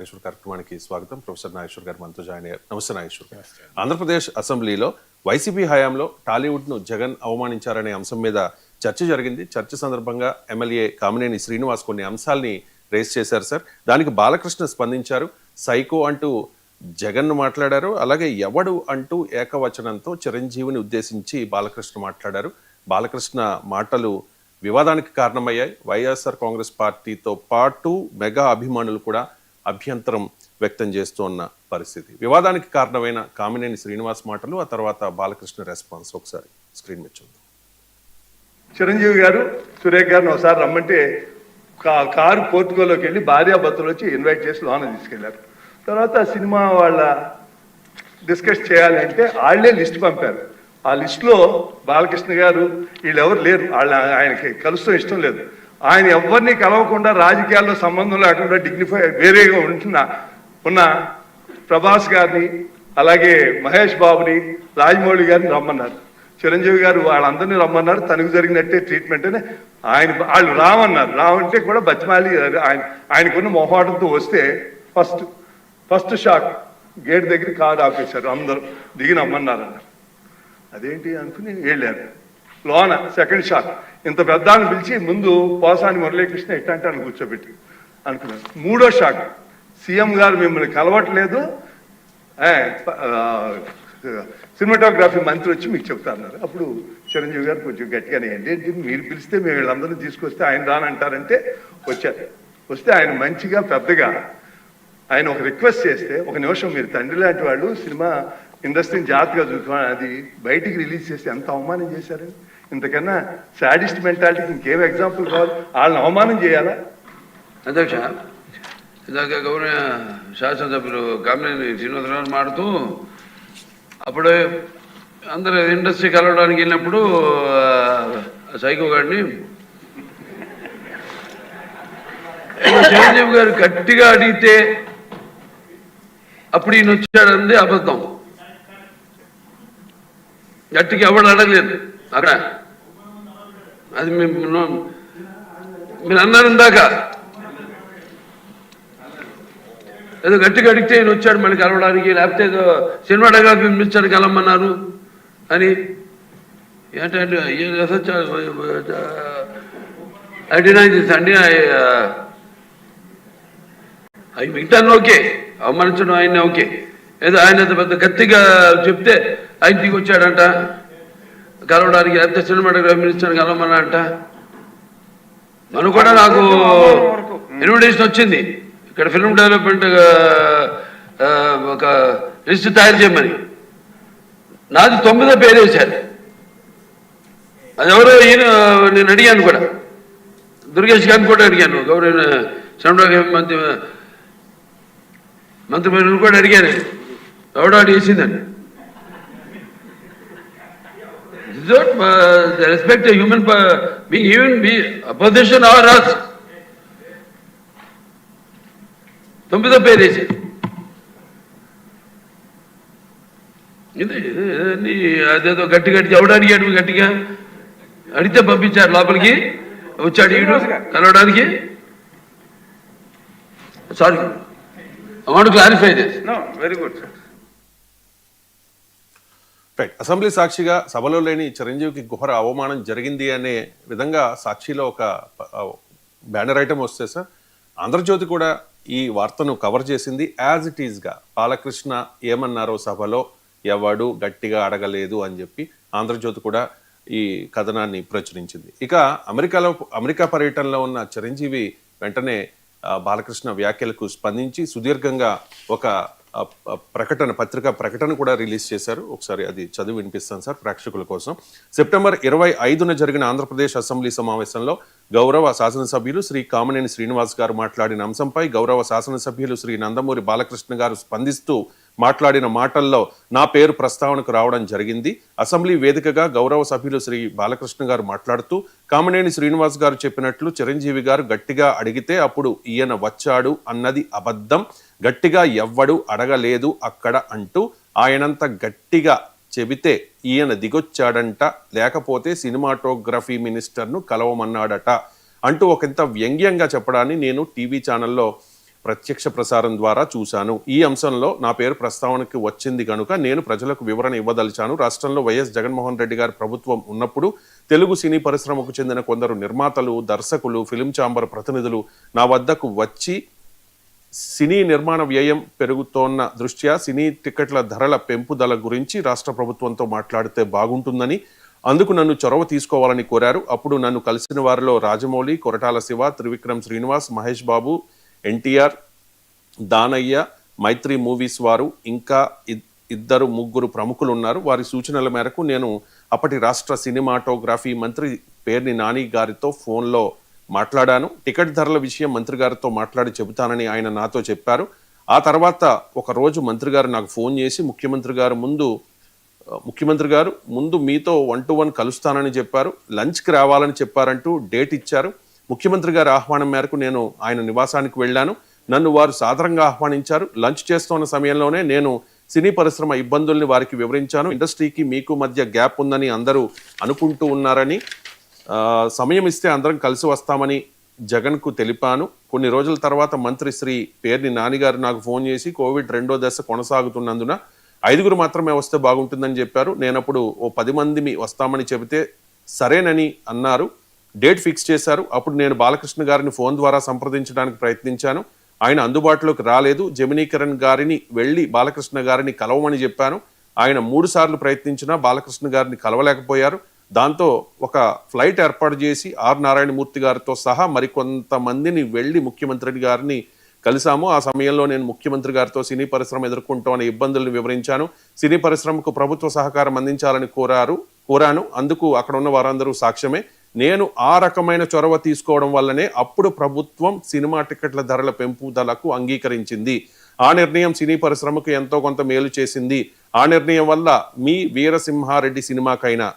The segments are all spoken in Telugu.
నాగేశ్వర్ కార్యక్రమానికి స్వాగతం. ప్రొఫెసర్ నాగేశ్వర్ గారు మనతో జాయిన్ అయ్యారు. నమస్తే నాగేశ్వర్ గారు. ఆంధ్రప్రదేశ్ అసెంబ్లీలో వైసీపీ హయాంలో టాలీవుడ్ను జగన్ అవమానించారనే అంశం మీద చర్చ జరిగింది. చర్చ సందర్భంగా ఎమ్మెల్యే కామినేని శ్రీనివాస్ కొన్ని అంశాలని రేస్ చేశారు సార్. దానికి బాలకృష్ణ స్పందించారు. సైకో అంటూ జగన్ను మాట్లాడారు. అలాగే ఎవడు అంటూ ఏకవచనంతో చిరంజీవిని ఉద్దేశించి బాలకృష్ణ మాట్లాడారు. బాలకృష్ణ మాటలు వివాదానికి కారణమయ్యాయి. వైఎస్ఆర్ కాంగ్రెస్ పార్టీతో పాటు మెగా అభిమానులు కూడా అభ్యంతరం వ్యక్తం చేస్తున్న పరిస్థితి. వివాదానికి కారణమైన కామినేని శ్రీనివాస్ మాటలు, ఆ తర్వాత బాలకృష్ణ రెస్పాన్స్ ఒకసారి స్క్రీన్ మీద చూద్దాం. చిరంజీవి గారు సురేఖ్ గారిని ఒకసారి రమ్మంటే కారు పోర్టుగోలోకి వెళ్ళి భార్యాభర్తలు వచ్చి ఇన్వైట్ చేసి లోన తీసుకెళ్లారు. తర్వాత సినిమా వాళ్ళ డిస్కస్ చేయాలంటే వాళ్ళే లిస్ట్ పంపారు. ఆ లిస్టులో బాలకృష్ణ గారు వీళ్ళెవరు లేరు. ఆయనకి కలుస్తూ ఇష్టం లేదు. ఆయన ఎవరిని కలవకుండా రాజకీయాల్లో సంబంధం లేకుండా డిగ్నిఫై వేరేగా ఉన్న ప్రభాస్ గారిని, అలాగే మహేష్ బాబుని, రాజమౌళి గారిని రమ్మన్నారు. చిరంజీవి గారు వాళ్ళందరినీ రమ్మన్నారు. తనకు జరిగినట్టే ట్రీట్మెంట్ అని వాళ్ళు రామన్నారు. రావంటే కూడా బతిమాలి ఆయనకున్న మొహాటంతో వస్తే ఫస్ట్ షాక్ గేట్ దగ్గర కారు ఆపేశారు. అందరూ దిగి రమ్మన్నారన్నారు. అదేంటి అనుకుని వెళ్ళారు. లోన సెకండ్ షాక్ ఇంత పెద్దాన్ని పిలిచి ముందు పోసాని మురళీకృష్ణ ఎట్టంటే అని కూర్చోబెట్టి అనుకున్నాను. మూడో షాక్ సీఎం గారు మిమ్మల్ని కలవట్లేదు, సినిమాటోగ్రఫీ మంత్రి వచ్చి మీకు చెప్తారన్నారు. అప్పుడు చిరంజీవి గారు కొంచెం గట్టిగానే ఏంటి మీరు పిలిస్తే మేము వీళ్ళందరినీ తీసుకొస్తే ఆయన రానంటారంటే వచ్చారు. వస్తే ఆయన మంచిగా పెద్దగా ఆయన ఒక రిక్వెస్ట్ చేస్తే, ఒక నిమిషం మీరు తండ్రి లాంటి వాళ్ళు సినిమా ఇండస్ట్రీని జాగ్రత్తగా చూసుకోవాలి, అది బయటికి రిలీజ్ చేస్తే ఎంత అవమానం చేశారని. ఇంతకన్నా సాడిస్ట్ మెంటాలిటీకి ఇంకేం ఎగ్జాంపుల్ కావాలి? వాళ్ళని అవమానం చేయాలా? అధ్యక్ష, ఇందాక గౌరవ శాసనసభ్యులు కామినేని శ్రీనివాసరావు మాడుతూ అప్పుడు అందరూ ఇండస్ట్రీ కలవడానికి వెళ్ళినప్పుడు సైకో గారిని చిరంజీవి గారు గట్టిగా అడిగితే అప్పుడు ఈయన వచ్చాడంది అబద్ధం. గట్టిగా ఎవడు అడగలేదు అక్కడ. అది మీరు అన్నారు ఇందాక, ఏదో గట్టిగా అడిగితే ఈయన వచ్చాడు మళ్ళీ కలవడానికి, లేకపోతే ఏదో సినిమాటోగ్రఫీ మినిస్టర్ కలవమన్నారు అని. ఏంటంటే ఐ డినై దిస్ అండి. అవి మిగతాను ఓకే, అవమానించడం ఆయన ఓకే. ఏదో ఆయన పెద్ద గట్టిగా చెప్తే ఆయన దిగి వచ్చాడంట కలవడానికి, లేకపోతే సినిమాటోగ్రఫీ మినిస్టర్ కలవమన్నా అంట. మనం కూడా నాకు ఇన్విటేషన్ వచ్చింది ఇక్కడ ఫిల్మ్ డెవలప్మెంట్ ఒక లిస్ట్ తయారు చేయమని. నాది 9వ పేరు వేశారు. అది ఎవరో ఈయన నేను అడిగాను కూడా, దుర్గేష్ గారిని కూడా అడిగాను, గౌరవ సినిమాటోగ్రఫీ మంత్రి కూడా అడిగాను, ఎవడో అడిగేసిందండి. Respect human being, even be opposition or us. 9వ పేరు వేసి ఇది అదేదో గట్టి ఎవడు అడిగాడు, గట్టిగా అడిగితే పంపించారు లోపలికి. వచ్చాడు ఈడు కలవడానికి. Sorry, I want to clarify this. No, very good, sir. Right. Assembly సాక్షిగా సభలో లేని చిరంజీవికి ఘోర అవమానం జరిగింది అనే విధంగా సాక్షిలో ఒక బ్యానర్ ఐటమ్ వస్తే సార్, ఆంధ్రజ్యోతి కూడా ఈ వార్తను కవర్ చేసింది. యాజ్ ఇట్ ఈజ్గా బాలకృష్ణ ఏమన్నారో సభలో ఎవడు గట్టిగా అడగలేదు అని చెప్పి ఆంధ్రజ్యోతి కూడా ఈ కథనాన్ని ప్రచురించింది. ఇక అమెరికా పర్యటనలో ఉన్న చిరంజీవి వెంటనే బాలకృష్ణ వ్యాఖ్యలకు స్పందించి సుదీర్ఘంగా ఒక పత్రికా ప్రకటన కూడా రిలీజ్ చేశారు. ఒకసారి అది చదివి వినిపిస్తాను సార్ ప్రేక్షకుల కోసం. సెప్టెంబర్ 25న జరిగిన ఆంధ్రప్రదేశ్ అసెంబ్లీ సమావేశంలో గౌరవ శాసనసభ్యులు శ్రీ కామినేని శ్రీనివాస్ గారు మాట్లాడిన అంశంపై గౌరవ శాసనసభ్యులు శ్రీ నందమూరి బాలకృష్ణ గారు స్పందిస్తూ మాట్లాడిన మాటల్లో నా పేరు ప్రస్తావనకు రావడం జరిగింది. అసెంబ్లీ వేదికగా గౌరవ సభ్యులు శ్రీ బాలకృష్ణ గారు మాట్లాడుతూ కామినేని శ్రీనివాస్ గారు చెప్పినట్లు చిరంజీవి గారు గట్టిగా అడిగితే అప్పుడు ఈయన వచ్చాడు అన్నది అబద్ధం, గట్టిగా ఎవ్వడు అడగలేదు అక్కడ అంటూ ఆయనంత గట్టిగా చెబితే ఈయన దిగొచ్చాడంట, లేకపోతే సినిమాటోగ్రఫీ మినిస్టర్ను కలవమన్నాడట అంటూ ఒకంత వ్యంగ్యంగా చెప్పడాన్ని నేను టీవీ ఛానల్లో ప్రత్యక్ష ప్రసారం ద్వారా చూశాను. ఈ అంశంలో నా పేరు ప్రస్తావనకి వచ్చింది కనుక నేను ప్రజలకు వివరణ ఇవ్వదలిచాను. రాష్ట్రంలో వైఎస్ జగన్మోహన్ రెడ్డి గారి ప్రభుత్వం ఉన్నప్పుడు తెలుగు సినీ పరిశ్రమకు చెందిన కొందరు నిర్మాతలు, దర్శకులు, ఫిలిం ఛాంబర్ ప్రతినిధులు నా వద్దకు వచ్చి సినీ నిర్మాణ వ్యయం పెరుగుతోన్న దృష్ట్యా సినీ టికెట్ల ధరల పెంపుదల గురించి రాష్ట్ర ప్రభుత్వంతో మాట్లాడితే బాగుంటుందని, అందుకు నన్ను చొరవ తీసుకోవాలని కోరారు. అప్పుడు నన్ను కలిసిన వారిలో రాజమౌళి, కొరటాల శివ, త్రివిక్రమ్ శ్రీనివాస్, మహేష్ బాబు, ఎన్టీఆర్, దానయ్య, మైత్రి మూవీస్ వారు, ఇంకా ఇద్దరు ముగ్గురు ప్రముఖులు ఉన్నారు. వారి సూచనల మేరకు నేను అప్పటి రాష్ట్ర సినిమాటోగ్రఫీ మంత్రి పేర్ని నాని గారితో ఫోన్లో మాట్లాడాను. టికెట్ ధరల విషయం మంత్రి గారితో మాట్లాడి చెబుతానని ఆయన నాతో చెప్పారు. ఆ తర్వాత ఒక రోజు మంత్రి గారు నాకు ఫోన్ చేసి ముఖ్యమంత్రి గారు ముందు మీతో 1-to-1 కలుస్తానని చెప్పారు, లంచ్కి రావాలని చెప్పారంటూ డేట్ ఇచ్చారు. ముఖ్యమంత్రి గారి ఆహ్వానం మేరకు నేను ఆయన నివాసానికి వెళ్ళాను. నన్ను వారు సాదరంగా ఆహ్వానించారు. లంచ్ చేస్తున్న సమయంలోనే నేను సినీ పరిశ్రమ ఇబ్బందుల్ని వారికి వివరించాను. ఇండస్ట్రీకి మీకు మధ్య గ్యాప్ ఉందని అందరూ అనుకుంటూ ఉన్నారని, సమయం ఇస్తే అందరం కలిసి వస్తామని జగన్కు తెలిపాను. కొన్ని రోజుల తర్వాత మంత్రి శ్రీ పేర్ని నానిగారు నాకు ఫోన్ చేసి కోవిడ్ 2వ దశ కొనసాగుతున్నందున 5 మాత్రమే వస్తే బాగుంటుందని చెప్పారు. నేనప్పుడు ఓ 10 మంది వస్తామని చెబితే సరేనని అన్నారు. డేట్ ఫిక్స్ చేశారు. అప్పుడు నేను బాలకృష్ణ గారిని ఫోన్ ద్వారా సంప్రదించడానికి ప్రయత్నించాను. ఆయన అందుబాటులోకి రాలేదు. జమినీ కిరణ్ గారిని వెళ్ళి బాలకృష్ణ గారిని కలవమని చెప్పాను. ఆయన 3 సార్లు ప్రయత్నించినా బాలకృష్ణ గారిని కలవలేకపోయారు. దాంతో ఒక ఫ్లైట్ ఏర్పాటు చేసి ఆర్ నారాయణమూర్తి గారితో సహా మరికొంతమందిని వెళ్ళి ముఖ్యమంత్రి గారిని కలిసాము. ఆ సమయంలో నేను ముఖ్యమంత్రి గారితో సినీ పరిశ్రమ ఎదుర్కొంటున్న ఇబ్బందులను వివరించాను. సినీ పరిశ్రమకు ప్రభుత్వ సహకారం అందించాలని కోరాను. అందుకు అక్కడ ఉన్న వారందరూ సాక్ష్యమే. నేను ఆ రకమైన చొరవ తీసుకోవడం వల్లనే అప్పుడు ప్రభుత్వం సినిమా టికెట్ల ధరల పెంపుదలకు అంగీకరించింది. ఆ నిర్ణయం సినీ పరిశ్రమకు ఎంతో కొంత మేలు చేసింది. ఆ నిర్ణయం వల్ల మీ వీరసింహారెడ్డి సినిమాకైనా,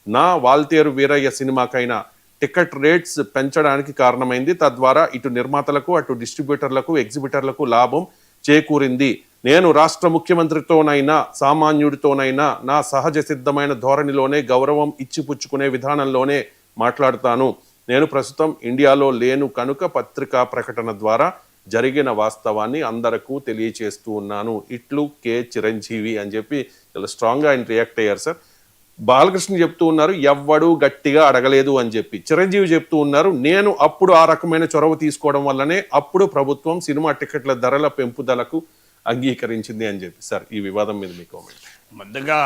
నా వాల్తేరు వీరయ్య సినిమాకైనా టికెట్ రేట్స్ పెంచడానికి కారణమైంది. తద్వారా ఇటు నిర్మాతలకు, అటు డిస్ట్రిబ్యూటర్లకు, ఎగ్జిబిటర్లకు లాభం చేకూరింది. నేను రాష్ట్ర ముఖ్యమంత్రితోనైనా, సామాన్యుడితోనైనా నా సహజ సిద్ధమైన ధోరణిలోనే, గౌరవం ఇచ్చిపుచ్చుకునే విధానంలోనే మాట్లాడుతాను. నేను ప్రస్తుతం ఇండియాలో లేను కనుక పత్రికా ప్రకటన ద్వారా జరిగిన వాస్తవాన్ని అందరకు తెలియచేస్తూ ఉన్నాను. ఇట్లు కే చిరంజీవి అని చెప్పి చాలా స్ట్రాంగ్గా ఆయన రియాక్ట్ అయ్యారు సార్. బాలకృష్ణ చెప్తూ ఉన్నారు ఎవ్వడూ గట్టిగా అడగలేదు అని చెప్పి. చిరంజీవి చెప్తూ ఉన్నారు నేను అప్పుడు ఆ రకమైన చొరవ తీసుకోవడం వల్లనే అప్పుడు ప్రభుత్వం సినిమా టికెట్ల ధరల పెంపుదలకు అంగీకరించింది అని చెప్పి. సార్ ఈ వివాదం మీద మీ కామెంట్. ముందుగా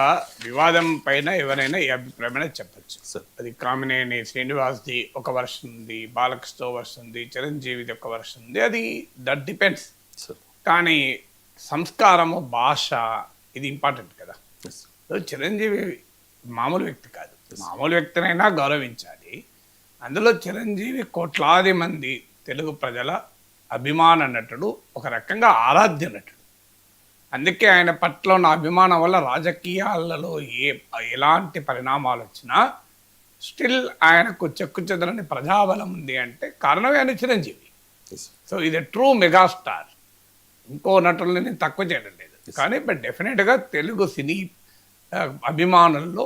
వివాదం పైన ఎవరైనా ఏ అభిప్రాయమైనా చెప్పచ్చు సార్. అది కామినేని శ్రీనివాస్ది ఒక వర్షన్ ఉంది, బాలకృష్ణ వర్షన్ ఉంది, చిరంజీవిది ఒక వర్షన్ ఉంది. అది దట్ డిపెండ్స్. కానీ సంస్కారము, భాష ఇది ఇంపార్టెంట్ కదా. చిరంజీవి మామూలు వ్యక్తి కాదు. మామూలు వ్యక్తినైనా గౌరవించాలి. అందులో చిరంజీవి కోట్లాది మంది తెలుగు ప్రజల అభిమాన నటుడు, ఒక రకంగా ఆరాధ్య నటుడు. అందుకే ఆయన పట్ల ఉన్న అభిమానం వల్ల రాజకీయాలలో ఎలాంటి పరిణామాలు వచ్చినా స్టిల్ ఆయనకు చెక్కు చెదరని ప్రజాబలం ఉంది అంటే కారణమే ఆయన చిరంజీవి. సో ఇది ట్రూ మెగాస్టార్. ఇంకో నటుల్ని నేను తక్కువ చేయడం లేదు, కానీ బట్ డెఫినెట్గా తెలుగు సినీ అభిమానుల్లో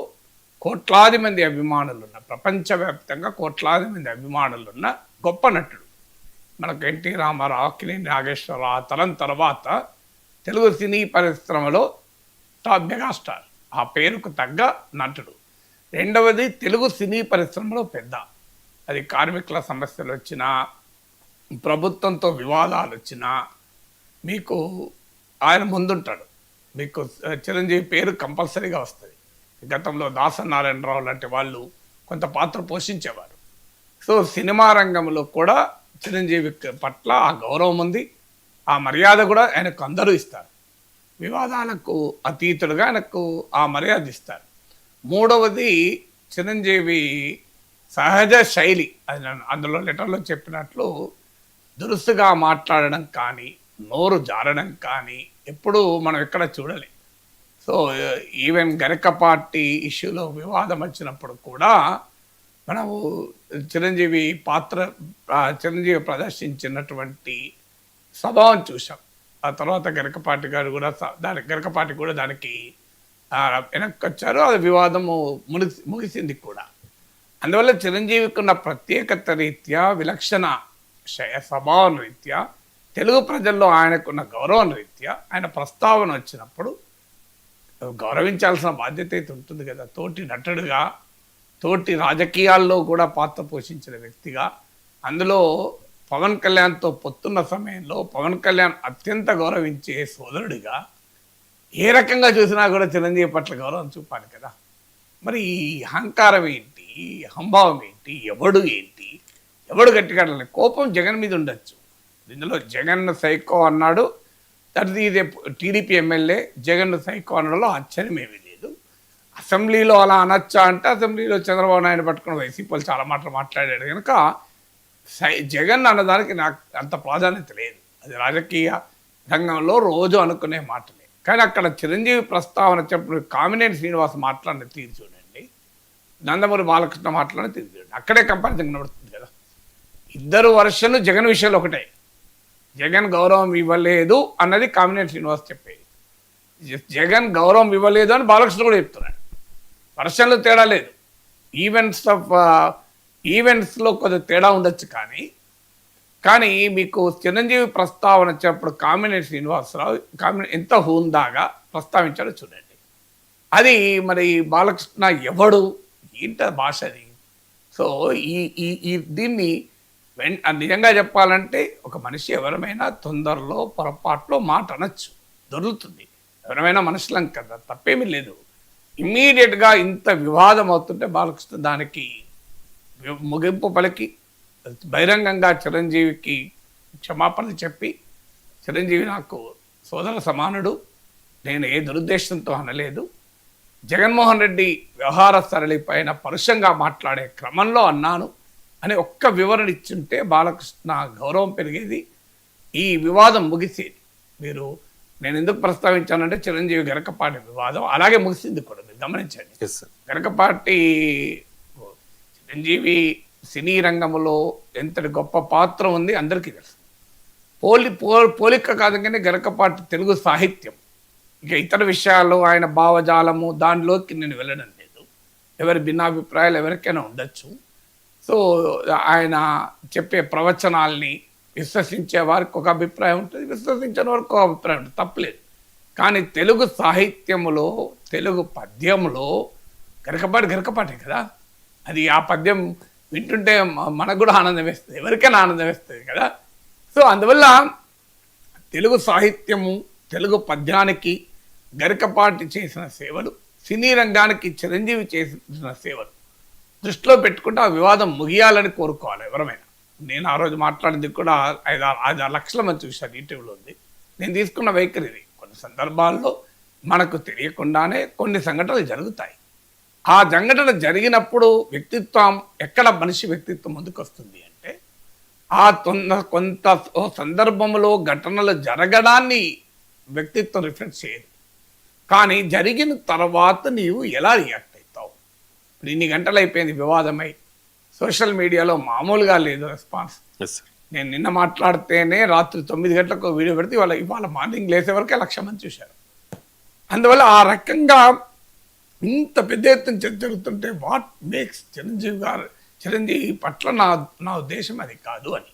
కోట్లాది మంది అభిమానులున్న, ప్రపంచవ్యాప్తంగా కోట్లాది మంది అభిమానులున్న గొప్ప నటుడు. మనకు ఎన్టీ రామారావు, అక్కినేని నాగేశ్వరరావు తరం తర్వాత తెలుగు సినీ పరిశ్రమలో టాప్ మెగాస్టార్, ఆ పేరుకు తగ్గ నటుడు. రెండవది తెలుగు సినీ పరిశ్రమలో పెద్ద. అది కార్మికుల సమస్యలు వచ్చినా, ప్రభుత్వంతో వివాదాలు వచ్చినా మీకు ఆయన ముందుంటాడు. మీకు చిరంజీవి పేరు కంపల్సరీగా వస్తుంది. గతంలో దాసనారాయణరావు లాంటి వాళ్ళు కొంత పాత్ర పోషించేవారు. సో సినిమా రంగంలో కూడా చిరంజీవి పట్ల ఆ గౌరవం ఉంది, ఆ మర్యాద కూడా ఆయనకు అందరూ ఇస్తారు. వివాదాలకు అతీతుడుగా ఆయనకు ఆ మర్యాద ఇస్తారు. మూడవది చిరంజీవి సహజ శైలి. అందులో లెటర్లో చెప్పినట్లు దురుసుగా మాట్లాడడం కానీ, నోరు జారడం కానీ ఎప్పుడూ మనం ఎక్కడ చూడలే. సో ఈవెన్ గరికపాటి ఇష్యూలో వివాదం వచ్చినప్పుడు కూడా మనము చిరంజీవి ప్రదర్శించినటువంటి స్వభావం చూసాం. ఆ తర్వాత గరికపాటి కూడా దానికి వెనక్కి వచ్చారు. అది వివాదము ముగిసింది కూడా. అందువల్ల చిరంజీవికి ఉన్న ప్రత్యేకత రీత్యా, విలక్షణ స్వభావం రీత్యా తెలుగు ప్రజల్లో ఆయనకున్న గౌరవం రీత్యా ఆయన ప్రస్తావన వచ్చినప్పుడు గౌరవించాల్సిన బాధ్యత అయితే ఉంటుంది కదా. తోటి నటుడుగా, తోటి రాజకీయాల్లో కూడా పాత్ర పోషించిన వ్యక్తిగా, అందులో పవన్ కళ్యాణ్తో పొత్తున్న సమయంలో పవన్ కళ్యాణ్ అత్యంత గౌరవించే సోదరుడిగా ఏ రకంగా చూసినా కూడా చిరంజీవి పట్ల గౌరవం చూపాలి కదా. మరి ఈ అహంకారం ఏంటి, అహంభావం ఏంటి, ఎవడు గట్టిగా కోపం జగన్ మీద ఉండొచ్చు. ఇందులో జగన్ సైకో అన్నాడు, ఇదే టీడీపీ ఎమ్మెల్యే జగన్ సైకో అనడంలో ఆశ్చర్యమేమీ లేదు. అసెంబ్లీలో అలా అనొచ్చా అంటే అసెంబ్లీలో చంద్రబాబు నాయుడు పట్టుకున్న వైసీపీలు చాలా మాటలు మాట్లాడాడు కనుక జగన్ అన్నదానికి నాకు అంత ప్రాధాన్యత లేదు. అది రాజకీయ రంగంలో రోజు అనుకునే మాటలే. కానీ అక్కడ చిరంజీవి ప్రస్తావన చెప్పిన కామినేని శ్రీనివాస్ మాట్లాడిన తీరు చూడండి, నందమూరి బాలకృష్ణ మాట్లాడిన తీరు చూడండి, అక్కడే కంపారిజన్ కనబడుతుంది కదా. ఇద్దరు వర్షన్లు జగన్ విషయాలు ఒకటే. జగన్ గౌరవం ఇవ్వలేదు అన్నది కామినేని శ్రీనివాస్ చెప్పేది, జగన్ గౌరవం ఇవ్వలేదు అని బాలకృష్ణ కూడా చెప్తున్నాడు. వర్షన్లు తేడా లేదు, ఈవెంట్స్లో కొద్దిగా తేడా ఉండొచ్చు. కానీ మీకు చిరంజీవి ప్రస్తావన వచ్చినప్పుడు కామినేని శ్రీనివాసరావు ఎంత హుందాగా ప్రస్తావించాడో చూడండి. అది మరి బాలకృష్ణ ఎవడు, ఏంట భాష అది. సో ఈ దీన్ని నిజంగా చెప్పాలంటే ఒక మనిషి ఎవరమైనా తొందరలో పొరపాట్లో మాట అనొచ్చు, దొరుకుతుంది. ఎవరైనా మనుషులం కదా, తప్పేమీ లేదు. ఇమ్మీడియట్గా ఇంత వివాదం అవుతుంటే బాలకృష్ణ దానికి ముగింపు పలికి బహిరంగంగా చిరంజీవికి క్షమాపణలు చెప్పి, చిరంజీవి నాకు సోదర సమానుడు, నేను ఏ దురుద్దేశంతో అనలేదు, జగన్మోహన్ రెడ్డి వ్యవహార సరళి పైన పరుషంగా మాట్లాడే క్రమంలో అన్నాను అని ఒక్క వివరణ ఇచ్చుంటే బాలకృష్ణ గౌరవం పెరిగేది, ఈ వివాదం ముగిసేది. నేను ఎందుకు ప్రస్తావించానంటే చిరంజీవి గరకపాటి వివాదం అలాగే ముగిసింది కూడా, మీరు గమనించండి. గరకపాటి చిరంజీవి సినీ రంగంలో ఎంతటి గొప్ప పాత్ర ఉంది అందరికీ తెలుసు. పోలిక కాదు కానీ గరకపాటి తెలుగు సాహిత్యం, ఇక ఇతర విషయాలు ఆయన భావజాలము దానిలోకి నేను వెళ్ళడం లేదు. ఎవరి భిన్నాభిప్రాయాలు ఎవరికైనా ఉండొచ్చు. సో ఆయన చెప్పే ప్రవచనాల్ని విశ్వసించే వారికి ఒక అభిప్రాయం ఉంటుంది, విశ్వసించిన వారికి ఒక అభిప్రాయం ఉంటుంది, తప్పలేదు. కానీ తెలుగు సాహిత్యములో, తెలుగు పద్యంలో గరకపాటే కదా. అది ఆ పద్యం వింటుంటే మనకు కూడా ఆనందం వేస్తుంది, ఎవరికైనా ఆనందం వేస్తుంది కదా. సో అందువల్ల తెలుగు సాహిత్యము, తెలుగు పద్యానికి గరికపాటి చేసిన సేవలు, సినీ రంగానికి చిరంజీవి చేసిన సేవలు దృష్టిలో పెట్టుకుంటే ఆ వివాదం ముగియాలని కోరుకోవాలి ఎవరమైనా. నేను ఆ రోజు మాట్లాడింది కూడా 5-6 లక్షల మంది చూశాను, యూట్యూబ్లో ఉంది. నేను తీసుకున్న వైఖరి ఇది. కొన్ని సందర్భాల్లో మనకు తెలియకుండానే కొన్ని సంఘటనలు జరుగుతాయి. ఆ సంఘటన జరిగినప్పుడు వ్యక్తిత్వం, ఎక్కడ మనిషి వ్యక్తిత్వం ముందుకు వస్తుంది అంటే కొంత సందర్భంలో ఘటనలు జరగడాన్ని వ్యక్తిత్వం రిఫ్లెక్ట్ చేయదు. కానీ జరిగిన తర్వాత నీవు ఎలా రియాక్ట్ అవుతావు. ఇప్పుడు ఇన్ని గంటలు అయిపోయింది వివాదమై, సోషల్ మీడియాలో మామూలుగా లేదు రెస్పాన్స్. నేను నిన్న మాట్లాడితేనే రాత్రి 9 గంటలకు వీడియో పెడితే ఇవాళ మార్నింగ్ లేసే వరకే 1,00,000 మంది చూశారు. అందువల్ల ఆ రకంగా ఇంత పెద్ద ఎత్తున చర్చ జరుగుతుంటే వాట్ మేక్స్ చిరంజీవి పట్ల నా ఉద్దేశం అది కాదు అని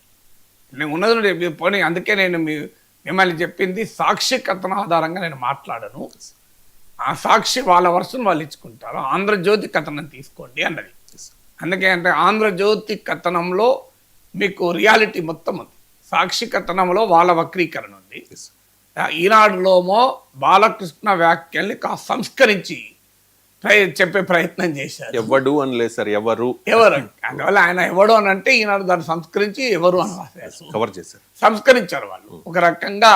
నేను ఉన్నది పోనీ. అందుకే నేను మిమ్మల్ని చెప్పింది సాక్షి కథన ఆధారంగా నేను మాట్లాడను. ఆ సాక్షి వాళ్ళ వర్షం వాళ్ళు ఇచ్చుకుంటారు, ఆంధ్రజ్యోతి కథనం తీసుకోండి అన్నది. అందుకే అంటే ఆంధ్రజ్యోతి కథనంలో మీకు రియాలిటీ మొత్తం ఉంది, సాక్షి కథనంలో వాళ్ళ వక్రీకరణ ఉంది. ఈనాడులోమో బాలకృష్ణ వ్యాఖ్యల్ని సంస్కరించి చెప్పే ప్రయత్నం చేశారు. ఎవడు అనలేదు సార్, ఎవరు అందువల్ల ఆయన ఎవడు అని అంటే ఈనాడు దాన్ని సంస్కరించి ఎవరు అని కవర్ చేశారు, సంస్కరించారు. వాళ్ళు ఒక రకంగా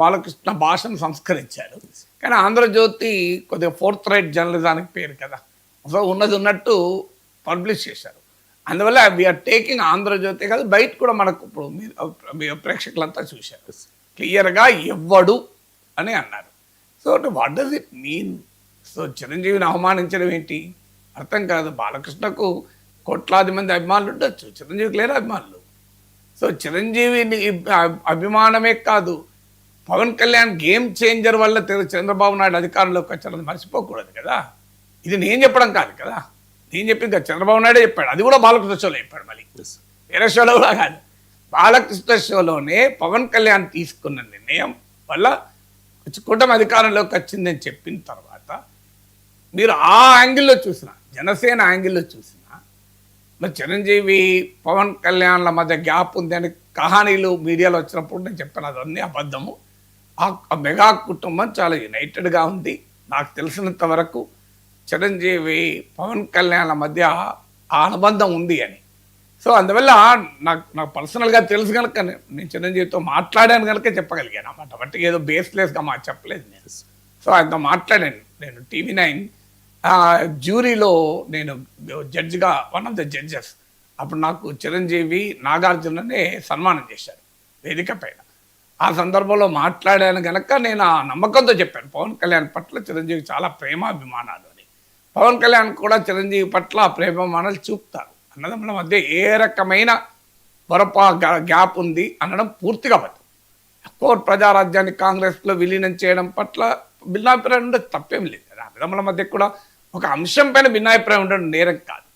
బాలకృష్ణ భాషను సంస్కరించారు. కానీ ఆంధ్రజ్యోతి కొద్దిగా ఫోర్త్ రైట్ జర్నలిజానికి పేరు కదా, సో ఉన్నది ఉన్నట్టు పబ్లిష్ చేశారు. అందువల్ల వీఆర్ టేకింగ్ ఆంధ్రజ్యోతి కాదు, బయట కూడా మనకు ఇప్పుడు మీరు ప్రేక్షకులంతా చూశారు క్లియర్గా ఎవడు అని అన్నారు. So what does it mean? So చిరంజీవిని అవమానించడం ఏంటి అర్థం కాదు. బాలకృష్ణకు కోట్లాది మంది అభిమానులు ఉండొచ్చు, చిరంజీవికి లేరు అభిమానులు. సో చిరంజీవిని అభిమానమే కాదు, పవన్ కళ్యాణ్ గేమ్ చేంజర్ వల్ల చంద్రబాబు నాయుడు అధికారంలోకి వచ్చారని మర్చిపోకూడదు కదా. ఇది నేను చెప్పడం కాదు కదా, నేను చెప్పింది కదా, చంద్రబాబు నాయుడే చెప్పాడు. అది కూడా బాలకృష్ణ షోలో చెప్పాడు, మళ్ళీ వేరే షోలో కూడా కాదు. బాలకృష్ణ షోలోనే పవన్ కళ్యాణ్ తీసుకున్న నిర్ణయం వల్ల కూటమి అధికారంలోకి వచ్చిందని చెప్పిన తర్వాత మీరు ఆ యాంగిల్లో చూసిన, జనసేన యాంగిల్లో చూసిన, మరి చిరంజీవి పవన్ కళ్యాణ్ల మధ్య గ్యాప్ ఉంది అని కహానీలు మీడియాలో వచ్చినప్పుడు నేను చెప్పాను అదన్నీ అబద్ధము. ఆ మెగా కుటుంబం చాలా యునైటెడ్గా ఉంది. నాకు తెలిసినంత వరకు చిరంజీవి పవన్ కళ్యాణ్ల మధ్య ఆ అనుబంధం ఉంది అని. సో అందువల్ల నాకు పర్సనల్గా తెలుసు కనుక నేను చిరంజీవితో మాట్లాడాను కనుక చెప్పగలిగాను అన్నమాట. బట్టి ఏదో బేస్లెస్గా చెప్పలేదు నేను. సో ఆయనతో మాట్లాడాను. నేను TV9 జ్యూరీలో నేను జడ్జిగా వన్ ఆఫ్ ద జడ్జెస్. అప్పుడు నాకు చిరంజీవి నాగార్జుననే సన్మానం చేశారు వేదిక పైన. ఆ సందర్భంలో మాట్లాడాను కనుక నేను ఆ నమ్మకంతో చెప్పాను పవన్ కళ్యాణ్ పట్ల చిరంజీవి చాలా ప్రేమాభిమానాలు అని. పవన్ కళ్యాణ్ కూడా చిరంజీవి పట్ల ప్రేమాభిమానాలు చూపుతారు. అన్నదమ్ముల మధ్య ఏ రకమైన గ్యాప్ ఉంది అనడం పూర్తిగా అబద్ధం. కోర్ ప్రజారాజ్యాన్ని కాంగ్రెస్లో విలీనం చేయడం పట్ల భిన్నాభిప్రాయం ఉండదు, తప్పేం లేదు. అన్నదమ్ముల మధ్య కూడా ఒక అంశం పైన భిన్నాభిప్రాయం ఉండడం నేరం కాదు.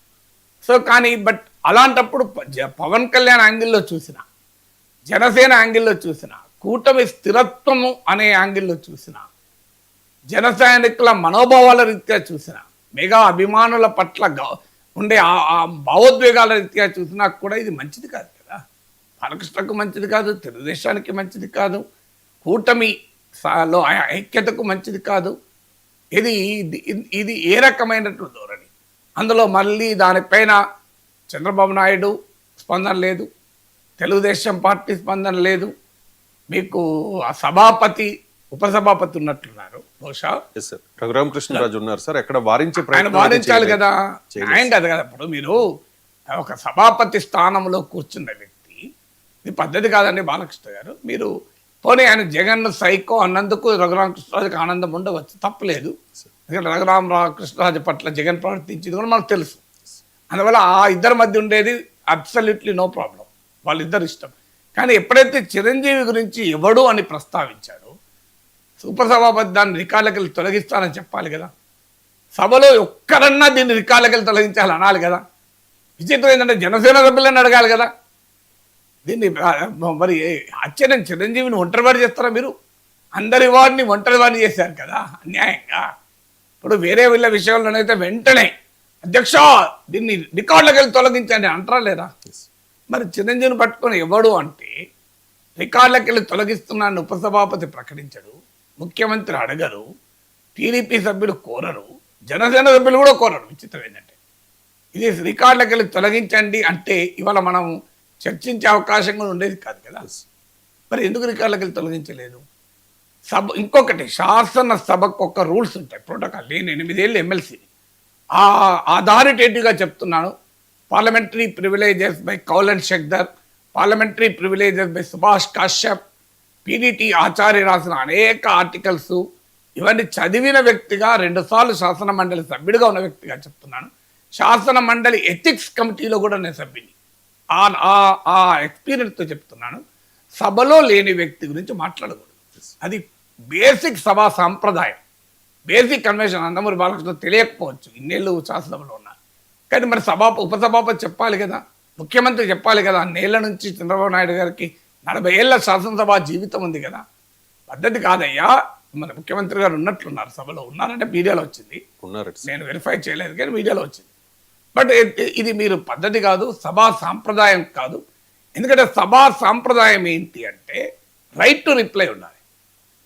సో కానీ బట్ అలాంటప్పుడు పవన్ కళ్యాణ్ యాంగిల్లో చూసిన, జనసేన యాంగిల్లో చూసిన, కూటమి స్థిరత్వము అనే యాంగిల్లో చూసిన, జన సైనికుల మనోభావాల రీత్యా చూసిన, మెగా అభిమానుల పట్ల ఉండే ఆ భావోద్వేగాల రీత్యా చూసినా కూడా ఇది మంచిది కాదు కదా. బాలకృష్ణకు మంచిది కాదు, తెలుగుదేశానికి మంచిది కాదు, కూటమిలో ఐక్యతకు మంచిది కాదు. ఇది ఏ రకమైనటువంటి ధోరణి? అందులో మళ్ళీ దానిపైన చంద్రబాబు నాయుడు స్పందన లేదు, తెలుగుదేశం పార్టీ స్పందన లేదు, మీకు ఆ సభాపతి ఉపసభాపతి ఉన్నట్లున్నారు బహుశా. రఘురామకృష్ణరాజు ఉన్నారు సార్, ఎక్కడ వారించే ఆయన వారించాలి కదా, ఆయన కదా కదా. ఇప్పుడు మీరు ఒక సభాపతి స్థానంలో కూర్చున్న వ్యక్తి, ఇది పద్ధతి కాదండి బాలకృష్ణ గారు. మీరు పోనీ ఆయన జగన్ సైకో అన్నందుకు రఘురామకృష్ణరాజుకి ఆనందం ఉండవచ్చు, తప్పలేదు. ఎందుకంటే రఘురామకృష్ణరాజు పట్ల జగన్ ప్రవర్తించింది కూడా మనకు తెలుసు. అందువల్ల ఆ ఇద్దరి మధ్య ఉండేది అబ్సల్యూట్లీ నో ప్రాబ్లం, వాళ్ళిద్దరు ఇష్టం. కానీ ఎప్పుడైతే చిరంజీవి గురించి ఎవడు అని ప్రస్తావించాడో ఉపసభాపతి దాన్ని రికార్డులకి తొలగిస్తానని చెప్పాలి కదా. సభలో ఒక్కరన్నా దీన్ని రికార్డులకి తొలగించాలి అనాలి కదా. విచిత్రం ఏంటంటే జనసేన సభ్యులను అడగాలి కదా. దీన్ని మరి ఆశ్చర్యం, చిరంజీవిని ఒంటరివాడి చేస్తారా మీరు? అందరి వాడిని ఒంటరివాడిని చేశారు కదా అన్యాయంగా. ఇప్పుడు వేరే వీళ్ళ విషయంలోనైతే వెంటనే అధ్యక్ష దీన్ని రికార్డులకి తొలగించండి అంటారా లేదా? మరి చిరంజీవిని పట్టుకొని ఎవడు అంటే రికార్డులకి తొలగిస్తున్నాను ఉపసభాపతి ప్రకటించడు, ముఖ్యమంత్రి అడగరు, టీడీపీ సభ్యులు కోరరు, జనసేన సభ్యులు కూడా కోరరు. విచిత్రం ఏంటంటే ఇది రికార్డులకి తొలగించండి అంటే ఇవాళ మనం చర్చించే అవకాశం కూడా ఉండేది కాదు కదా. మరి ఎందుకు రికార్డులకి తొలగించలేదు? ఇంకొకటి, శాసన సభకు ఒక రూల్స్ ఉంటాయి, ప్రోటోకాల్. నేను 8 ఏళ్ళు ఎమ్మెల్సీని, ఆ అథారిటేటివ్గా చెప్తున్నాను. పార్లమెంటరీ ప్రివిలేజెస్ బై కౌలన్ Shakdher, parliamentary privileges by Subhash Kashyap, PDT Achary రాసిన అనేక ఆర్టికల్స్, ఇవన్నీ చదివిన వ్యక్తిగా, 2 సార్లు శాసన మండలి సభ్యుడిగా ఉన్న వ్యక్తిగా చెప్తున్నాను. శాసన మండలి ఎథిక్స్ కమిటీలో కూడా నేను సభ్యుని. ఆ ఎక్స్పీరియన్స్తో చెప్తున్నాను. సభలో లేని వ్యక్తి గురించి మాట్లాడకూడదు. అది బేసిక్ సభా సాంప్రదాయం, బేసిక్ కన్వెన్షన్. నందమూరి బాలకృష్ణ తెలియకపోవచ్చు, ఇన్నేళ్ళు శాసనసభలో ఉన్నారు. కానీ మరి ఉపసభాపతి చెప్పాలి కదా, ముఖ్యమంత్రి చెప్పాలి కదా. అన్నేళ్ల నుంచి చంద్రబాబు నాయుడు గారికి 40 ఏళ్ల శాసనసభ జీవితం ఉంది కదా. పద్ధతి కాదయ్యా. మన ముఖ్యమంత్రి గారు ఉన్నట్లున్నారు, సభలో ఉన్నారంటే మీడియాలో వచ్చింది, నేను వెరిఫై చేయలేదు కానీ మీడియాలో వచ్చింది. బట్ ఇది మీరు పద్ధతి కాదు, సభా సాంప్రదాయం కాదు. ఎందుకంటే సభా సాంప్రదాయం ఏంటి అంటే రైట్ టు రిప్లై ఉండాలి.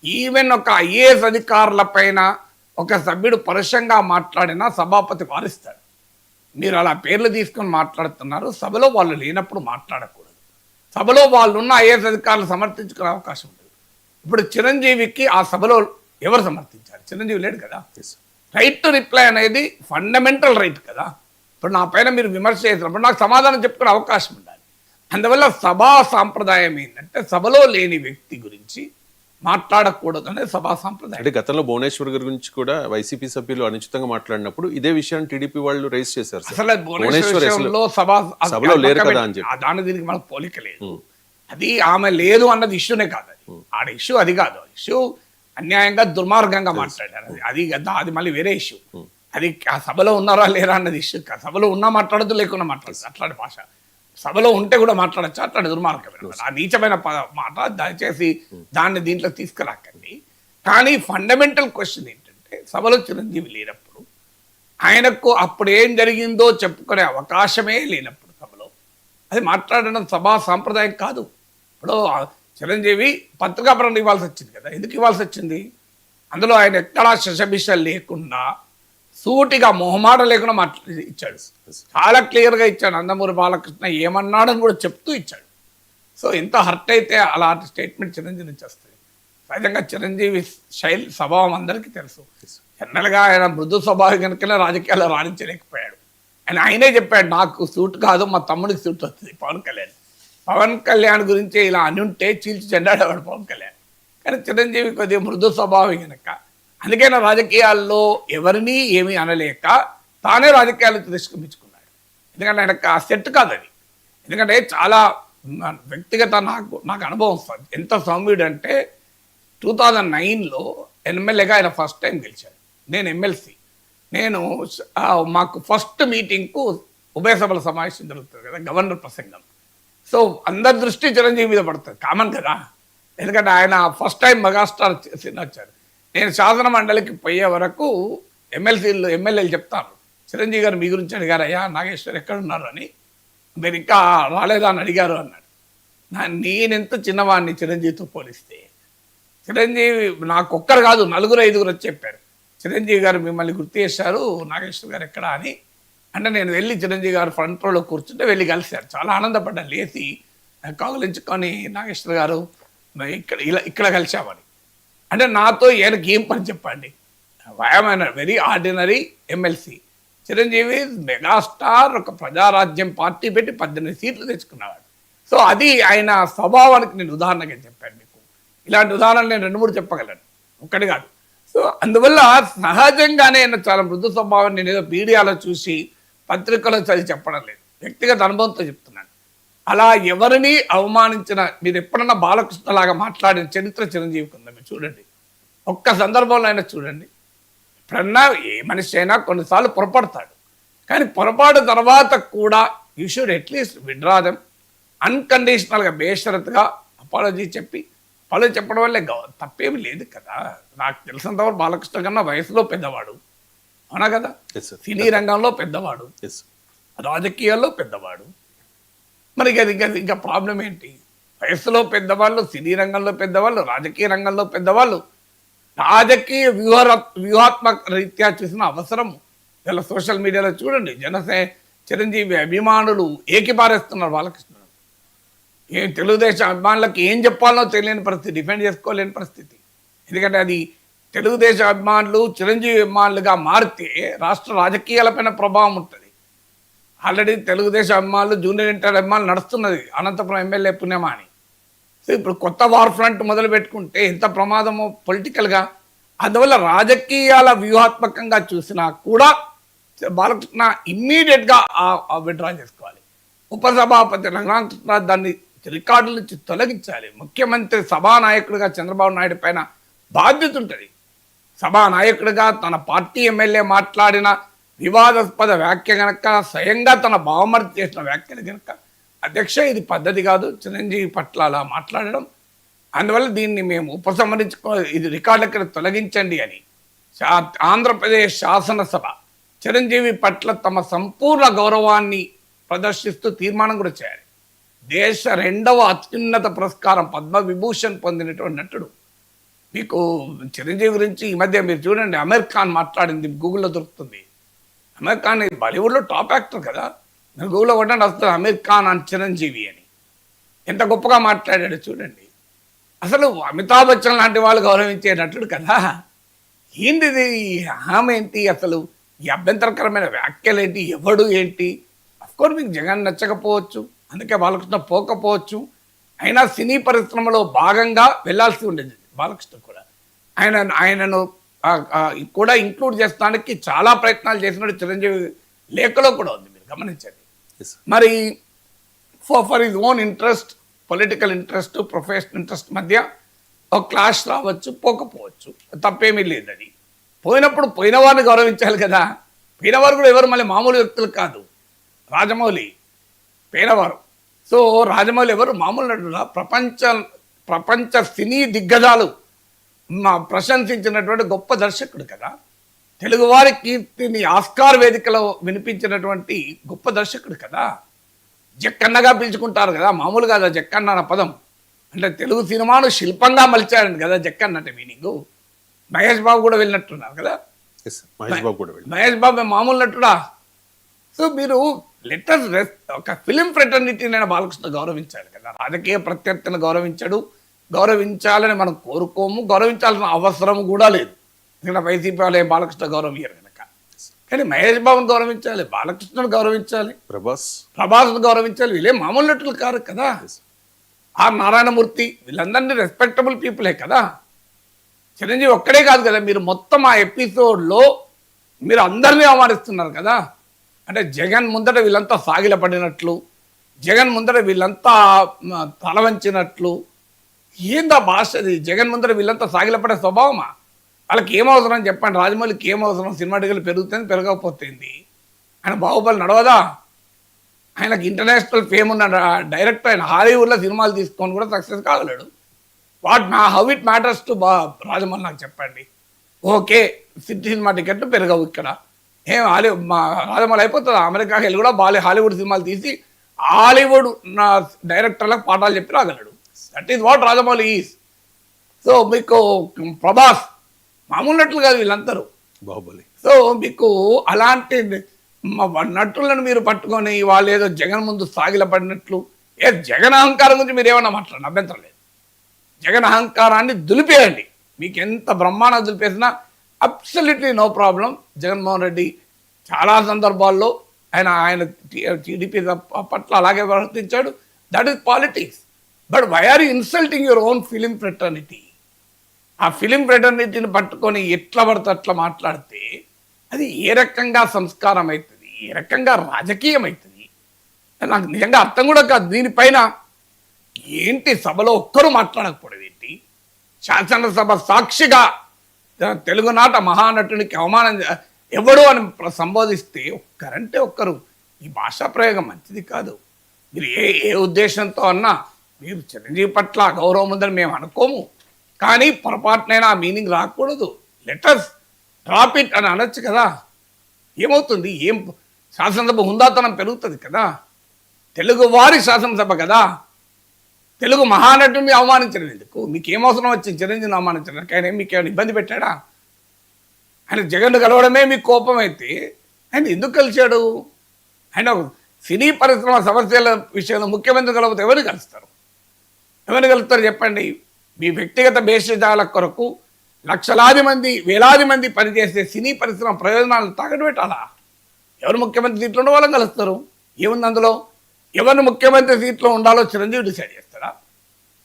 ఈవెన్ ఒక IAS అధికారుల పైన ఒక సభ్యుడు పరుషంగా మాట్లాడినా సభాపతి వారిస్తాడు. మీరు అలా పేర్లు తీసుకొని మాట్లాడుతున్నారు, సభలో వాళ్ళు లేనప్పుడు మాట్లాడకూడదు. సభలో వాళ్ళు ఉన్న IAS అధికారులు సమర్థించుకునే అవకాశం ఉంటుంది. ఇప్పుడు చిరంజీవికి ఆ సభలో ఎవరు సమర్థించారు? చిరంజీవి లేడు కదా. రైట్ టు రిప్లై అనేది ఫండమెంటల్ రైట్ కదా. ఇప్పుడు నా పైన మీరు విమర్శ చేసినప్పుడు నాకు సమాధానం చెప్పుకునే అవకాశం ఉండాలి. అందువల్ల సభా సాంప్రదాయం ఏంటంటే సభలో లేని వ్యక్తి గురించి మాట్లాడకూడదు అనేది సభా సాంప్రదాయం. అంటే గతంలో భువనేశ్వర్ గారి గురించి కూడా వైసీపీ సభ్యులు అనుచితంగా మాట్లాడినప్పుడు ఇదే విషయాన్ని టీడీపీ వాళ్ళు రైజ్ చేశారు. అసలు భువనేశ్వర్ సభలో లేరు కదా అని చెప్పి దాని దీనికి మనకు పోలిక లేదు. అది ఆమె లేదు అన్నది ఇష్యూనే కాదు. అది ఆడ ఇష్యూ అది కాదు. ఇష్యూ అన్యాయంగా దుర్మార్గంగా మాట్లాడారు. అది మళ్ళీ వేరే ఇష్యూ. అది ఆ సభలో ఉన్నారా లేరా అన్నది ఇష్యూ కాదు. సభలో ఉన్నా మాట్లాడదు, లేకున్నా మాట్లాడదు, అట్లాంటి భాష. సభలో ఉంటే కూడా మాట్లాడచ్చు, అట్లాంటి దుర్మార్గమైన మాట. ఆ నీచమైన మాట దయచేసి దాన్ని దీంట్లో తీసుకురాకండి. కానీ ఫండమెంటల్ క్వశ్చన్ ఏంటంటే, సభలో చిరంజీవి లేనప్పుడు, ఆయనకు అప్పుడు ఏం జరిగిందో చెప్పుకునే అవకాశమే లేనప్పుడు సభలో అది మాట్లాడడం సభా సాంప్రదాయం కాదు. ఇప్పుడు చిరంజీవి పత్రికా ప్రకటన ఇవ్వాల్సి వచ్చింది కదా. ఎందుకు ఇవ్వాల్సి వచ్చింది? అందులో ఆయన ఎక్కడా శశభిష లేకుండా సూటిగా మొహమాట లేకుండా మాట్లాడి ఇచ్చాడు. చాలా క్లియర్గా ఇచ్చాడు. నందమూరి బాలకృష్ణ ఏమన్నాడని కూడా చెప్తూ ఇచ్చాడు. సో ఎంత హర్ట్ అయితే అలాంటి స్టేట్మెంట్ చిరంజీవి నుంచి వస్తుంది. సహజంగా చిరంజీవి శైలి స్వభావం అందరికీ తెలుసు. జనరల్గా ఆయన మృదు స్వభావం కనుకనే రాజకీయాల్లో రాణించలేకపోయాడు. ఆయనే చెప్పాడు, నాకు సూట్ కాదు, మా తమ్ముడికి సూట్ వస్తుంది పవన్ కళ్యాణ్ గురించి ఇలా అని ఉంటే చీల్చి చెండాడేవాడు పవన్ కళ్యాణ్. కానీ చిరంజీవి కొద్దిగా మృదు స్వభావం కనుక అందుకైనా రాజకీయాల్లో ఎవరినీ ఏమీ అనలేక తానే రాజకీయాలు తిరస్కరించుకున్నాడు. ఎందుకంటే ఆయనకు ఆ సెట్ కాదు అది. ఎందుకంటే చాలా వ్యక్తిగత నాకు అనుభవం వస్తుంది. ఎంత సౌమ్యుడు అంటే 2009లో ఎమ్మెల్యేగా ఆయన ఫస్ట్ టైం గెలిచాడు. నేను ఎమ్మెల్సీ. నేను మాకు ఫస్ట్ మీటింగ్కు ఉభయ సభల సమావేశం జరుగుతుంది కదా, గవర్నర్ ప్రసంగం. సో అందరి దృష్టి చిరంజీవి మీద పడుతుంది, కామన్ కదా. ఎందుకంటే ఆయన ఫస్ట్ టైం మెగాస్టార్ వచ్చారు. నేను శాసన మండలికి పోయే వరకు ఎమ్మెల్యేలు చెప్తారు, చిరంజీవి గారు మీ గురించి అడిగారు, అయ్యా నాగేశ్వర్ ఎక్కడున్నారు అని, మీరు ఇంకా రాలేదా అని అడిగారు అన్నాడు. నేనెంత చిన్నవాడిని చిరంజీవితో పోలిస్తే. చిరంజీవి నాకు ఒక్కరు కాదు, 4-5 వచ్చి చెప్పారు, చిరంజీవి గారు మిమ్మల్ని గుర్తు చేశారు, నాగేశ్వర్ గారు ఎక్కడా అని. అంటే నేను వెళ్ళి చిరంజీవి గారు ఫ్రంట్ రోలో కూర్చుంటే వెళ్ళి కలిశారు. చాలా ఆనందపడ్డాను. లేచి కాగులించుకొని నాగేశ్వర్ గారు ఇక్కడ కలిశామని. అంటే నాతో ఈయనకి ఏం పని చెప్పండి. వయమైన very ordinary MLC. Chiranjeevi megastar, ఒక ప్రజారాజ్యం పార్టీ పెట్టి 18 సీట్లు తెచ్చుకున్నవాడు. సో అది ఆయన స్వభావానికి నేను ఉదాహరణగా చెప్పాను మీకు. ఇలాంటి ఉదాహరణలు నేను 2-3 చెప్పగలను, ఒక్కటి కాదు. సో అందువల్ల సహజంగానే ఆయన చాలా మృదు స్వభావం. నేను ఏదో మీడియాలో చూసి పత్రికలో చదివి చెప్పడం లేదు, వ్యక్తిగత అనుభవంతో చెప్తున్నాను. అలా ఎవరిని అవమానించిన, మీరు ఎప్పుడన్నా బాలకృష్ణలాగా మాట్లాడిన చరిత్ర చిరంజీవికి ఉందా? మీరు చూడండి, ఒక్క సందర్భంలో అయినా చూడండి. ఎప్పుడన్నా ఏ మనిషి అయినా కొన్నిసార్లు పొరపడతాడు, కానీ పొరపాటు తర్వాత కూడా యూ షుడ్ అట్లీస్ట్ విడ్రాదం అన్కండిషనల్గా బేషరత్గా అపాలజీ చెప్పడం వల్లే తప్పేమి లేదు కదా. నాకు తెలిసినంతవరకు బాలకృష్ణ కన్నా వయసులో పెద్దవాడు, అవునా కదా, సినీ రంగంలో పెద్దవాడు, రాజకీయాల్లో పెద్దవాడు. మరి ఇంకా ప్రాబ్లం ఏంటి? వయసులో పెద్దవాళ్ళు, సినీ రంగంలో పెద్దవాళ్ళు, రాజకీయ రంగంలో పెద్దవాళ్ళు, రాజకీయ వ్యూహాత్మక రీత్యా చూసిన అవసరం ఇలా సోషల్ మీడియాలో చూడండి. చిరంజీవి అభిమానులు ఏకిపారేస్తున్నారు బాలకృష్ణ. ఏం తెలుగుదేశం అభిమానులకు ఏం చెప్పాలో తెలియని పరిస్థితి, డిఫెండ్ చేసుకోలేని పరిస్థితి. ఎందుకంటే అది తెలుగుదేశం అభిమానులు చిరంజీవి అభిమానులుగా మారితే రాష్ట్ర రాజకీయాలపైన ప్రభావం ఉంటుంది. ఆల్రెడీ తెలుగుదేశం అభిమానులు, జూనియర్ ఎన్టీఆర్ అభిమానులు నడుస్తున్నది అనంతపురం ఎమ్మెల్యే పుణ్యమా అని. సో ఇప్పుడు కొత్త వార్ ఫ్రంట్ మొదలు పెట్టుకుంటే ఎంత ప్రమాదమో పొలిటికల్గా. అందువల్ల రాజకీయాల వ్యూహాత్మకంగా చూసినా కూడా బాలకృష్ణ ఇమ్మీడియట్గా విత్డ్రా చేసుకోవాలి. ఉపసభాపతి రంగనాథ్ దాన్ని రికార్డుల నుంచి తొలగించాలి. ముఖ్యమంత్రి సభానాయకుడిగా చంద్రబాబు నాయుడు పైన బాధ్యత ఉంటుంది. సభానాయకుడిగా తన పార్టీ ఎమ్మెల్యే మాట్లాడిన వివాదాస్పద వ్యాఖ్య కనుక, స్వయంగా తన బావమర్ది చేసిన వ్యాఖ్యలు కనుక, అధ్యక్ష ఇది పద్ధతి కాదు చిరంజీవి పట్ల అలా మాట్లాడడం, అందువల్ల దీన్ని మేము ఇది రికార్డులకి తొలగించండి అని ఆంధ్రప్రదేశ్ శాసనసభ చిరంజీవి పట్ల తమ సంపూర్ణ గౌరవాన్ని ప్రదర్శిస్తూ తీర్మానం కూడా చేయాలి. దేశ 2వ అత్యున్నత పురస్కారం పద్మవిభూషణ్ పొందినటువంటి నటుడు. మీకు చిరంజీవి గురించి ఈ మధ్య మీరు చూడండి, అమీర్ ఖాన్ మాట్లాడింది గూగుల్లో దొరుకుతుంది. అమీర్ ఖాన్ బాలీవుడ్లో టాప్ యాక్టర్ కదా, మీరు గూగుల్లో కొట్టండి వస్తుంది అమీర్ ఖాన్ అండ్ చిరంజీవి అని. ఎంత గొప్పగా మాట్లాడాడు చూడండి. అసలు అమితాబ్ బచ్చన్ లాంటి వాళ్ళు గౌరవించే నటుడు కదా. ఏంటిది హామీ ఏంటి? అసలు ఈ అభ్యంతరకరమైన వ్యాఖ్యలు ఏంటి? ఎవడు ఏంటి? అఫ్కోర్స్ మీకు జగన్ నచ్చకపోవచ్చు, అందుకే బాలకృష్ణ పోకపోవచ్చు. అయినా సినీ పరిశ్రమలో భాగంగా వెళ్లాల్సి ఉండేది బాలకృష్ణ కూడా. ఆయనను కూడా ఇంక్లూడ్ చేస్తానికి చాలా ప్రయత్నాలు చేసినట్టు చిరంజీవి లేఖలో కూడా ఉంది, మీరు గమనించండి. మరి for his own interest, political interest, professional interest మధ్య ఒక క్లాష్ రావచ్చు, పోకపోవచ్చు, తప్పేమీ లేదు. అది పోయినప్పుడు పోయిన వారిని గౌరవించాలి కదా. పోయిన వారు కూడా ఎవరు మళ్ళీ మామూలు వ్యక్తులు కాదు. రాజమౌళి పేదవారు. సో రాజమౌళి ఎవరు మామూలు నటుడా? ప్రపంచ సినీ దిగ్గజాలు ప్రశంసించినటువంటి గొప్ప దర్శకుడు కదా. తెలుగువారి కీర్తిని ఆస్కార్ వేదికలో వినిపించినటువంటి గొప్ప దర్శకుడు కదా. జక్కన్నగా పిలుచుకుంటారు కదా, మామూలు కదా జక్కన్న అన్న పదం. అంటే తెలుగు సినిమాను శిల్పంగా మలిచారండి కదా జక్కన్న అంటే మీనింగు. మహేష్ బాబు కూడా వెళ్ళినట్టున్నారు కదా. Yes, sir. మహేష్ బాబు కూడా వెళ్ళి మహేష్ బాబు మామూలు నటుడా? సో మీరు లెటర్ ఒక ఫిలిం ఫ్రెటర్నిటీని బాలకృష్ణ గౌరవించాలి కదా. రాజకీయ ప్రత్యర్థిని గౌరవించాలని మనం కోరుకోము, గౌరవించాల్సిన అవసరం కూడా లేదు. ఇక్కడ వైసీపీ వాళ్ళే బాలకృష్ణ గౌరవం ఇయ్యరు కనుక. కానీ మహేష్ బాబుని గౌరవించాలి, బాలకృష్ణను గౌరవించాలి, ప్రభాస్ను గౌరవించాలి. వీళ్ళే మామూలు నటులు కారు కదా. ఆర్ నారాయణమూర్తి వీళ్ళందరినీ రెస్పెక్టబుల్ పీపులే కదా. చిరంజీవి ఒక్కడే కాదు కదా. మీరు మొత్తం ఆ ఎపిసోడ్లో మీరు అందరినీ అవమానిస్తున్నారు కదా. అంటే జగన్ ముందట వీళ్ళంతా సాగిలపడినట్లు, జగన్ ముందట వీళ్ళంతా తల వంచినట్లు. ఏందా భాష అది? జగన్ ముందర వీళ్ళంతా సాగిలపడే స్వభావమా? వాళ్ళకి ఏమవసరం చెప్పండి. రాజమౌళికి ఏమవసరం? సినిమా టికెట్లు పెరుగుతుంది, పెరగకపోతుంది. ఆయన బాహుబలి నడవదా? ఆయనకి ఇంటర్నేషనల్ ఫేమ్ ఉన్న డైరెక్టర్. ఆయన హాలీవుడ్లో సినిమాలు తీసుకొని కూడా సక్సెస్ కాగలడు. How it matters to Rajamouli నాకు చెప్పండి. ఓకే, సినిమా టికెట్లు పెరగవు ఇక్కడ. ఏం రాజమౌళి అయిపోతుంది అమెరికాకి వెళ్ళి కూడా హాలీవుడ్ సినిమాలు తీసి హాలీవుడ్ డైరెక్టర్లకు పాఠాలు చెప్పి రాగలడు. That is what Rajamouli is. So మీకు ప్రభాస్ మామూలు నటులు కాదు వీళ్ళందరూ, బాహుబలి. సో మీకు అలాంటి నటులను మీరు పట్టుకొని వాళ్ళు ఏదో జగన్ ముందు సాగిలపడినట్లు. జగన్ అహంకారం గురించి మీరు ఏమన్నా మాట్లాడండి, అభ్యంతరం లేదు. జగన్ అహంకారాన్ని దులిపేయండి. మీకు ఎంత బ్రహ్మాండ దులిపేసినా absolutely no problem. Jaganmohan Reddy చాలా సందర్భాల్లో ఆయన టీడీపీ పట్ల అలాగే ప్రవర్తించాడు. That is politics. But why are you insulting your own film fraternity? ఆ ఫిలిం ఫ్రెటర్నిటీని పట్టుకొని ఎట్లా పడితే అట్లా మాట్లాడితే అది ఏ రకంగా సంస్కారం అవుతుంది, ఏ రకంగా రాజకీయం అవుతుంది? నాకు నిజంగా అర్థం కూడా కాదు. దీనిపైన ఏంటి సభలో ఒక్కరూ మాట్లాడకపోవడం ఏంటి? శాసనసభ సాక్షిగా తెలుగునాట మహానటునికి అవమానం ఎవడు అని సంబోధిస్తే ఒక్కరంటే ఒక్కరు. ఈ భాషా ప్రయోగం మంచిది కాదు. మీరు ఏ ఉద్దేశంతో అన్నా మీరు చిరంజీవి పట్ల గౌరవం ఉందని మేము అనుకోము, కానీ పొరపాటునైనా ఆ మీనింగ్ రాకూడదు. లెటర్స్ డ్రాప్ ఇట్ అని అనొచ్చు కదా. ఏమవుతుంది? శాసనసభ హుందాతనం పెరుగుతుంది కదా. తెలుగువారి శాసనసభ కదా. తెలుగు మహానటుని అవమానించడం ఎందుకు? మీకేమవసరం వచ్చింది చిరంజీవిని అవమానించడానికి? ఆయన మీకేమైనా ఇబ్బంది పెట్టాడా? ఆయన జగన్ కలవడమే మీకు కోపం అయితే ఆయన ఎందుకు కలిశాడు? ఆయన సినీ పరిశ్రమ సమస్యల విషయంలో ముఖ్యమంత్రి కలవతే ఎవరిని కలుస్తారు? చెప్పండి. మీ వ్యక్తిగత భేషజాల కొరకు లక్షలాది మంది వేలాది మంది పనిచేసే సినీ పరిశ్రమ ప్రయోజనాలను తాకట్టు పెట్టాలా? ఎవరు ముఖ్యమంత్రి సీట్లో ఉండే వాళ్ళని కలుస్తారు. ఏముంది అందులో? ఎవరిని ముఖ్యమంత్రి సీట్లో ఉండాలో చిరంజీవి డిసైడ్ చేస్తాడా?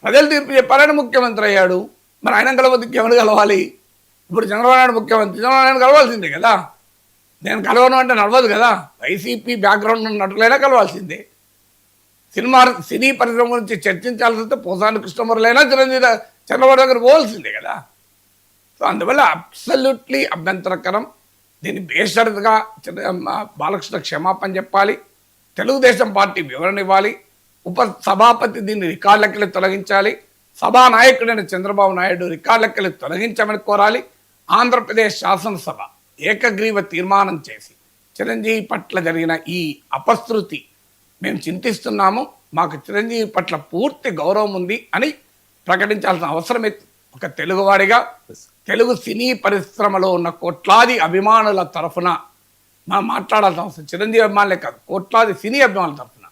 ప్రజలు తీర్పు చెప్పాలని ముఖ్యమంత్రి అయ్యాడు. మరి ఆయన కలవద్దు, ఎవరు కలవాలి? ఇప్పుడు చంద్రబాబు నాయుడు ముఖ్యమంత్రి, చంద్రబాబు నాయుడు కలవాల్సిందే కదా. నేను కలవను అంటే నడవదు కదా. YCP background ఉన్నట్లయినా కలవాల్సిందే. సినీ పరిశ్రమ గురించి చర్చించాల్సి వస్తే పోసాని కృష్ణమురళైనా చంద్రబాబు దగ్గర పోవాల్సిందే కదా. సో అందువల్ల అబ్సల్యూట్లీ అభ్యంతరకరం. దీన్ని బేషరతుగా బాలకృష్ణ క్షమాపణ చెప్పాలి. తెలుగుదేశం పార్టీ వివరణ ఇవ్వాలి. ఉప సభాపతి దీన్ని రికార్డులకెళ్ళి తొలగించాలి. సభానాయకుడైన చంద్రబాబు నాయుడు రికార్డులకెళ్ళి తొలగించమని కోరాలి. ఆంధ్రప్రదేశ్ శాసనసభ ఏకగ్రీవ తీర్మానం చేసి చిరంజీవి పట్ల జరిగిన ఈ అపశృతి మేము చింతిస్తున్నాము, మాకు చిరంజీవి పట్ల పూర్తి గౌరవం ఉంది అని ప్రకటించాల్సిన అవసరమే. ఒక తెలుగువాడిగా తెలుగు సినీ పరిశ్రమలో ఉన్న కోట్లాది అభిమానుల తరఫున మనం మాట్లాడాల్సిన అవసరం. చిరంజీవి అభిమానులే కాదు, కోట్లాది సినీ అభిమానుల తరఫున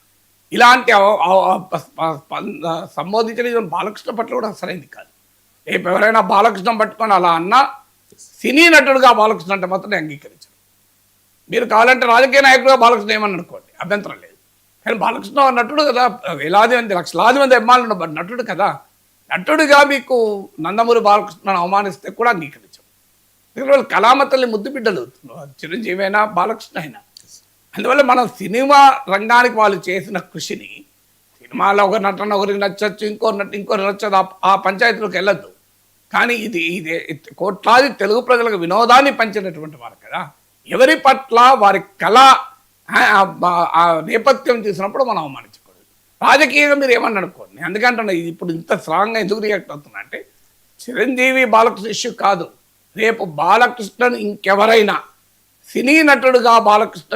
ఇలాంటి సంబోధించడం బాలకృష్ణ పట్ల కూడా సరైనది కాదు. రేపు ఎవరైనా బాలకృష్ణ పట్టుకొని అలా అన్నా సినీ నటుడుగా బాలకృష్ణ అంటే మాత్రం అంగీకరించరు. మీరు కావాలంటే రాజకీయ నాయకుడుగా బాలకృష్ణ ఏమని అనుకోండి, అభ్యంతరం లేదు. కానీ బాలకృష్ణ నటుడు కదా, వేలాది మంది లక్షలాది మంది అభిమానులు ఉన్న నటుడు కదా. నటుడిగా మీకు నందమూరి బాలకృష్ణను అవమానిస్తే కూడా అంగీకరించం. వాళ్ళు కళామతల్ని ముద్దు బిడ్డలు, చిరంజీవి అయినా బాలకృష్ణ అయినా. అందువల్ల మనం సినిమా రంగానికి వాళ్ళు చేసిన కృషిని, సినిమాలో ఒక నటన ఒకరికి నచ్చచ్చు, ఇంకోటి నచ్చదు, ఆ పంచాయతీలోకి వెళ్ళద్దు. కానీ ఇది కోట్లాది తెలుగు ప్రజలకు వినోదాన్ని పంచినటువంటి వారు కదా. ఎవరి పట్ల వారి కళ ఆ నేపథ్యం చూసినప్పుడు మనం అవమానించకూడదు. రాజకీయంగా మీరు ఏమన్నా అనుకోండి, ఎందుకంటే ఇది ఇప్పుడు ఇంత స్ట్రాంగ్గా ఎందుకు రియాక్ట్ అవుతున్నా అంటే చిరంజీవి బాలకృష్ణ ఇష్యూ కాదు. రేపు బాలకృష్ణను ఇంకెవరైనా సినీ నటుడుగా బాలకృష్ణ